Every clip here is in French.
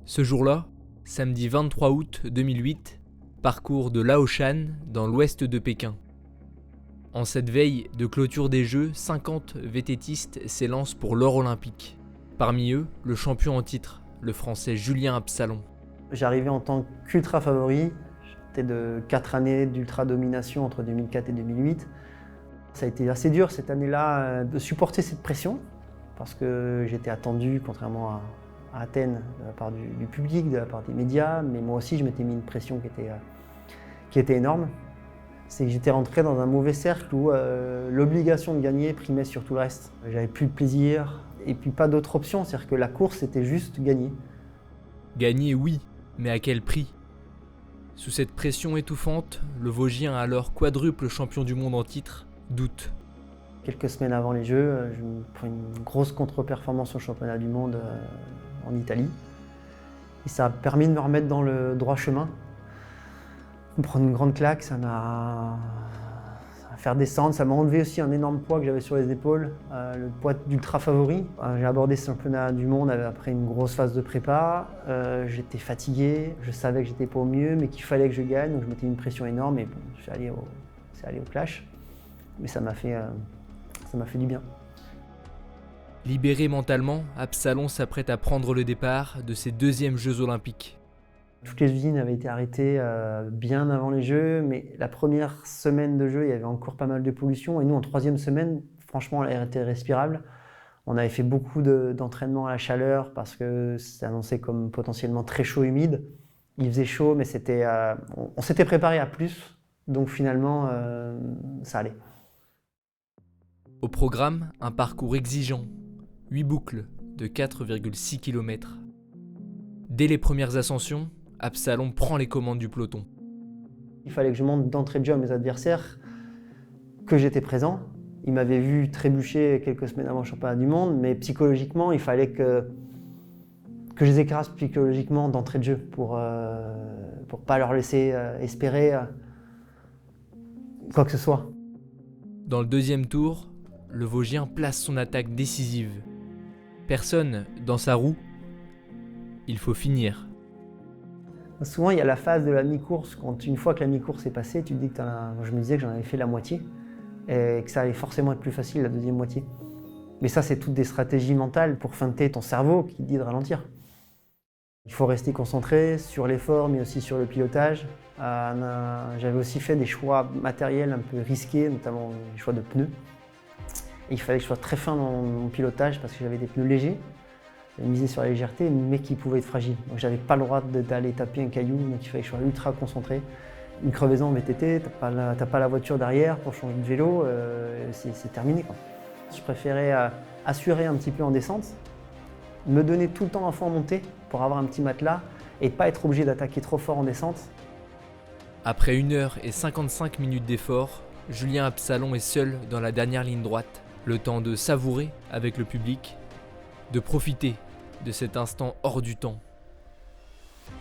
Ce jour-là, samedi 23 août 2008, parcours de Laoshan dans l'ouest de Pékin. En cette veille de clôture des Jeux, 50 vététistes s'élancent pour l'or olympique. Parmi eux, le champion en titre, le Français Julien Absalon. J'arrivais en tant qu'ultra favori. J'étais de 4 années d'ultra domination entre 2004 et 2008. Ça a été assez dur cette année-là de supporter cette pression parce que j'étais attendu, contrairement à Athènes, de la part du public, de la part des médias, mais moi aussi je m'étais mis une pression qui était énorme. C'est que j'étais rentré dans un mauvais cercle où l'obligation de gagner primait sur tout le reste. J'avais plus de plaisir et puis pas d'autre option, c'est-à-dire que la course c'était juste gagner. Gagner, oui, mais à quel prix ? Sous cette pression étouffante, le Vosgien, alors quadruple champion du monde en titre, doute. Quelques semaines avant les Jeux, je me prends une grosse contre-performance au championnat du monde en Italie. Et ça a permis de me remettre dans le droit chemin. Me prendre une grande claque, ça m'a fait descendre. Ça m'a enlevé aussi un énorme poids que j'avais sur les épaules, le poids d'ultra favori. J'ai abordé ce championnat du monde après une grosse phase de prépa. J'étais fatigué, je savais que j'étais pas au mieux, mais qu'il fallait que je gagne. Donc je mettais une pression énorme et bon, c'est allé au clash. Mais ça m'a fait du bien. Libéré mentalement, Absalon s'apprête à prendre le départ de ses deuxièmes Jeux olympiques. Toutes les usines avaient été arrêtées bien avant les Jeux, mais la première semaine de Jeux, il y avait encore pas mal de pollution. Et nous, en troisième semaine, franchement, l'air était respirable. On avait fait beaucoup d'entraînement à la chaleur parce que c'était annoncé comme potentiellement très chaud, humide. Il faisait chaud, mais on s'était préparé à plus. Donc finalement, ça allait. Au programme, un parcours exigeant, 8 boucles de 4,6 km. Dès les premières ascensions, Absalon prend les commandes du peloton. Il fallait que je montre d'entrée de jeu à mes adversaires que j'étais présent. Ils m'avaient vu trébucher quelques semaines avant le championnat du monde, mais psychologiquement, il fallait que je les écrase psychologiquement d'entrée de jeu pour pas leur laisser espérer quoi que ce soit. Dans le deuxième tour, le Vosgien place son attaque décisive. Personne dans sa roue, il faut finir. Souvent, il y a la phase de la mi-course. Une fois que la mi-course est passée, tu te dis que je me disais que j'en avais fait la moitié et que ça allait forcément être plus facile la deuxième moitié. Mais ça, c'est toutes des stratégies mentales pour feinter ton cerveau qui te dit de ralentir. Il faut rester concentré sur l'effort, mais aussi sur le pilotage. J'avais aussi fait des choix matériels un peu risqués, notamment les choix de pneus. Et il fallait que je sois très fin dans mon pilotage parce que j'avais des pneus légers. J'avais misé sur la légèreté, mais qui pouvaient être fragiles. Donc j'avais pas le droit d'aller taper un caillou, donc il fallait que je sois ultra concentré. Une crevaison en VTT, t'as pas la voiture derrière pour changer de vélo, c'est terminé, quoi. Je préférais assurer un petit peu en descente, me donner tout le temps à fond en montée pour avoir un petit matelas et pas être obligé d'attaquer trop fort en descente. Après 1 heure et 55 minutes d'effort, Julien Absalon est seul dans la dernière ligne droite. Le temps de savourer avec le public, de profiter de cet instant hors du temps.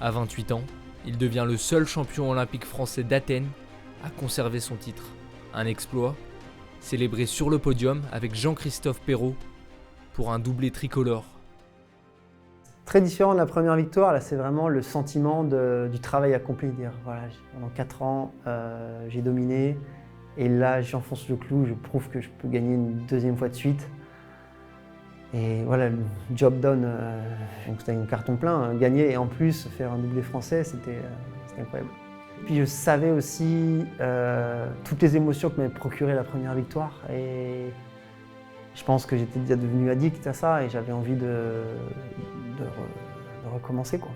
À 28 ans, il devient le seul champion olympique français d'Athènes à conserver son titre. Un exploit célébré sur le podium avec Jean-Christophe Perrault pour un doublé tricolore. Très différent de la première victoire, là c'est vraiment le sentiment du travail accompli. Voilà, pendant 4 ans, j'ai dominé et là j'enfonce le clou, je prouve que je peux gagner une deuxième fois de suite. Et voilà, le job done, c'était un carton plein, gagner et en plus faire un doublé français, c'était incroyable. Puis je savais aussi toutes les émotions que m'avait procuré la première victoire et je pense que j'étais déjà devenu addict à ça et j'avais envie de recommencer, quoi.